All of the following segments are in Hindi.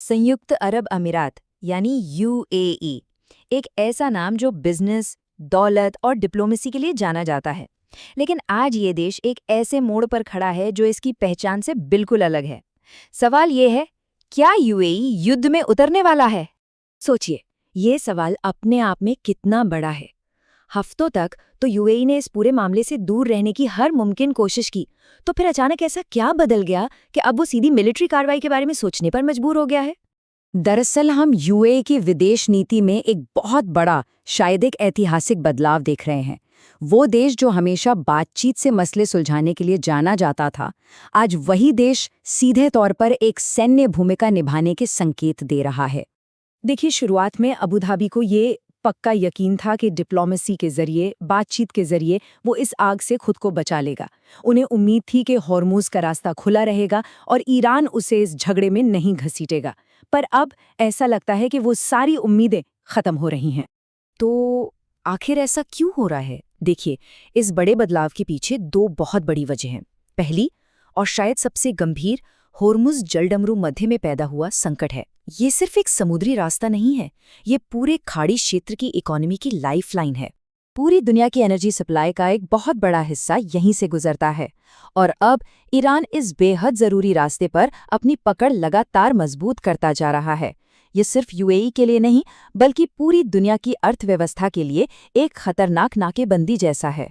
संयुक्त अरब अमीरात यानी यूएई एक ऐसा नाम जो बिजनेस, दौलत और डिप्लोमेसी के लिए जाना जाता है। लेकिन आज ये देश एक ऐसे मोड़ पर खड़ा है जो इसकी पहचान से बिल्कुल अलग है। सवाल ये है, क्या यूएई युद्ध में उतरने वाला है? सोचिए, ये सवाल अपने आप में कितना बड़ा है। हफ्तों तक तो यूएई ने इस पूरे मामले से दूर रहने की हर मुमकिन कोशिश की, तो फिर अचानक ऐसा क्या बदल गया कि अब वो सीधी मिलिट्री कार्रवाई के बारे में सोचने पर मजबूर हो गया है? दरअसल हम यूएई की विदेश नीति में एक बहुत बड़ा, शायद एक ऐतिहासिक बदलाव देख रहे हैं। वो देश जो हमेशा बातचीत से मसले सुलझाने के लिए जाना जाता था, आज वही देश सीधे तौर पर एक सैन्य भूमिका निभाने के संकेत दे रहा है। देखिए, शुरुआत में अबू धाबी को ये पक्का यकीन था कि डिप्लोमेसी के जरिए, बातचीत के जरिए वो इस आग से खुद को बचा लेगा। उन्हें उम्मीद थी कि हॉर्मुज़ का रास्ता खुला रहेगा और ईरान उसे इस झगड़े में नहीं घसीटेगा। पर अब ऐसा लगता है कि वो सारी उम्मीदें खत्म हो रही हैं। तो आखिर ऐसा क्यों हो रहा है? देखिए, इस बड़े बदलाव के पीछे दो बहुत बड़ी वजह हैं। पहली और शायद सबसे गंभीर, होर्मुज़ जलडमरू मध्य में पैदा हुआ संकट है। ये सिर्फ एक समुद्री रास्ता नहीं है, ये पूरे खाड़ी क्षेत्र की इकोनॉमी की लाइफलाइन है। पूरी दुनिया की एनर्जी सप्लाई का एक बहुत बड़ा हिस्सा यहीं से गुजरता है। और अब ईरान इस बेहद ज़रूरी रास्ते पर अपनी पकड़ लगातार मजबूत करता जा रहा है। ये सिर्फ यूएई के लिए नहीं, बल्कि पूरी दुनिया की अर्थव्यवस्था के लिए एक खतरनाक नाकेबंदी जैसा है।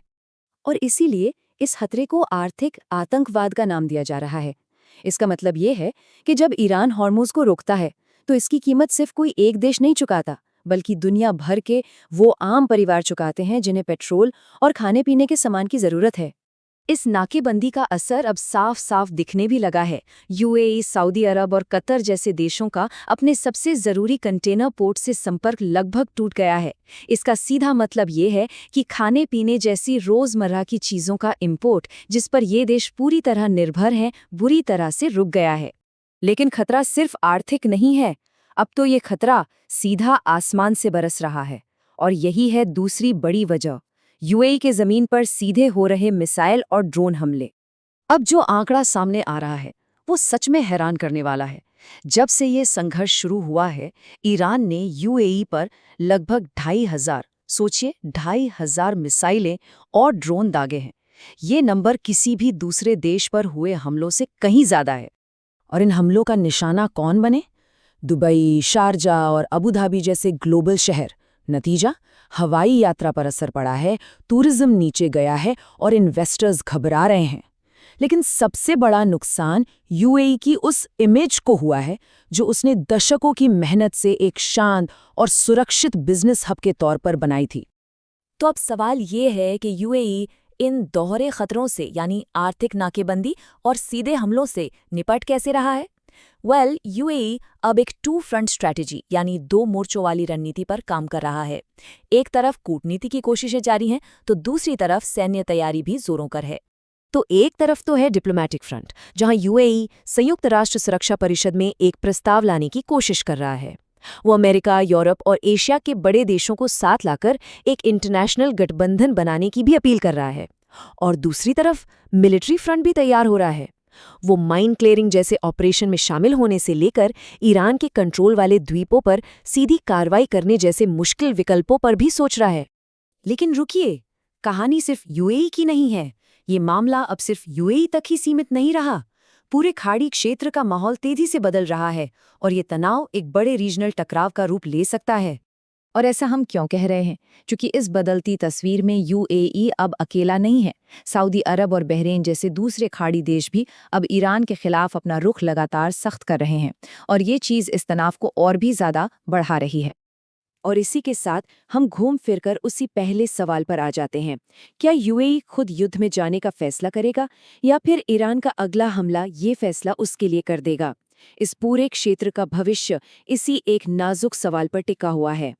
और इसीलिए इस खतरे को आर्थिक आतंकवाद का नाम दिया जा रहा है। इसका मतलब ये है कि जब ईरान हॉर्मुज़ को रोकता है, तो इसकी कीमत सिर्फ कोई एक देश नहीं चुकाता, बल्कि दुनिया भर के वो आम परिवार चुकाते हैं जिन्हें पेट्रोल और खाने पीने के सामान की ज़रूरत है। इस नाकेबंदी का असर अब साफ साफ दिखने भी लगा है। यूएई, सऊदी अरब और कतर जैसे देशों का अपने सबसे ज़रूरी कंटेनर पोर्ट से संपर्क लगभग टूट गया है। इसका सीधा मतलब ये है कि खाने पीने जैसी रोज़मर्रा की चीज़ों का इंपोर्ट, जिस पर ये देश पूरी तरह निर्भर हैं, बुरी तरह से रुक गया है। लेकिन खतरा सिर्फ आर्थिक नहीं है, अब तो ये खतरा सीधा आसमान से बरस रहा है। और यही है दूसरी बड़ी वजह, यूएई के जमीन पर सीधे हो रहे मिसाइल और ड्रोन हमले। अब जो आंकड़ा सामने आ रहा है, वो सच में हैरान करने वाला है। जब से ये संघर्ष शुरू हुआ है, ईरान ने यूएई पर लगभग 2,500, सोचिए 2,500 मिसाइलें और ड्रोन दागे हैं। ये नंबर किसी भी दूसरे देश पर हुए हमलों से कहीं ज्यादा है। और इन हमलों का निशाना कौन बने? दुबई, शारजा और अबू धाबी जैसे ग्लोबल शहर। नतीजा, हवाई यात्रा पर असर पड़ा है, टूरिज्म नीचे गया है और इन्वेस्टर्स घबरा रहे हैं। लेकिन सबसे बड़ा नुकसान यूएई की उस इमेज को हुआ है जो उसने दशकों की मेहनत से एक शांत और सुरक्षित बिजनेस हब के तौर पर बनाई थी। तो अब सवाल ये है कि यूएई इन दोहरे खतरों से, यानी आर्थिक नाकेबंदी और सीधे हमलों से निपट कैसे रहा है? यूएई अब एक टू फ्रंट स्ट्रैटेजी, यानी दो मोर्चों वाली रणनीति पर काम कर रहा है। एक तरफ कूटनीति की कोशिशें जारी हैं, तो दूसरी तरफ सैन्य तैयारी भी जोरों पर है। तो एक तरफ तो है डिप्लोमैटिक फ्रंट, जहां यूएई संयुक्त राष्ट्र सुरक्षा परिषद में एक प्रस्ताव लाने की कोशिश कर रहा है। वो अमेरिका, यूरोप और एशिया के बड़े देशों को साथ लाकर एक इंटरनेशनल गठबंधन बनाने की भी अपील कर रहा है। और दूसरी तरफ मिलिट्री फ्रंट भी तैयार हो रहा है। वो माइन क्लियरिंग जैसे ऑपरेशन में शामिल होने से लेकर ईरान के कंट्रोल वाले द्वीपों पर सीधी कार्रवाई करने जैसे मुश्किल विकल्पों पर भी सोच रहा है। लेकिन रुकिए, कहानी सिर्फ यूएई की नहीं है। ये मामला अब सिर्फ यूएई तक ही सीमित नहीं रहा। पूरे खाड़ी क्षेत्र का माहौल तेजी से बदल रहा है और ये तनाव एक बड़े रीजनल टकराव का रूप ले सकता है। और ऐसा हम क्यों कह रहे हैं? क्योंकि इस बदलती तस्वीर में यूएई अब अकेला नहीं है। सऊदी अरब और बहरीन जैसे दूसरे खाड़ी देश भी अब ईरान के खिलाफ अपना रुख लगातार सख्त कर रहे हैं, और ये चीज़ इस तनाव को और भी ज़्यादा बढ़ा रही है। और इसी के साथ हम घूम फिरकर उसी पहले सवाल पर आ जाते हैं, क्या यूएई खुद युद्ध में जाने का फैसला करेगा, या फिर ईरान का अगला हमला ये फैसला उसके लिए कर देगा? इस पूरे क्षेत्र का भविष्य इसी एक नाजुक सवाल पर टिका हुआ है।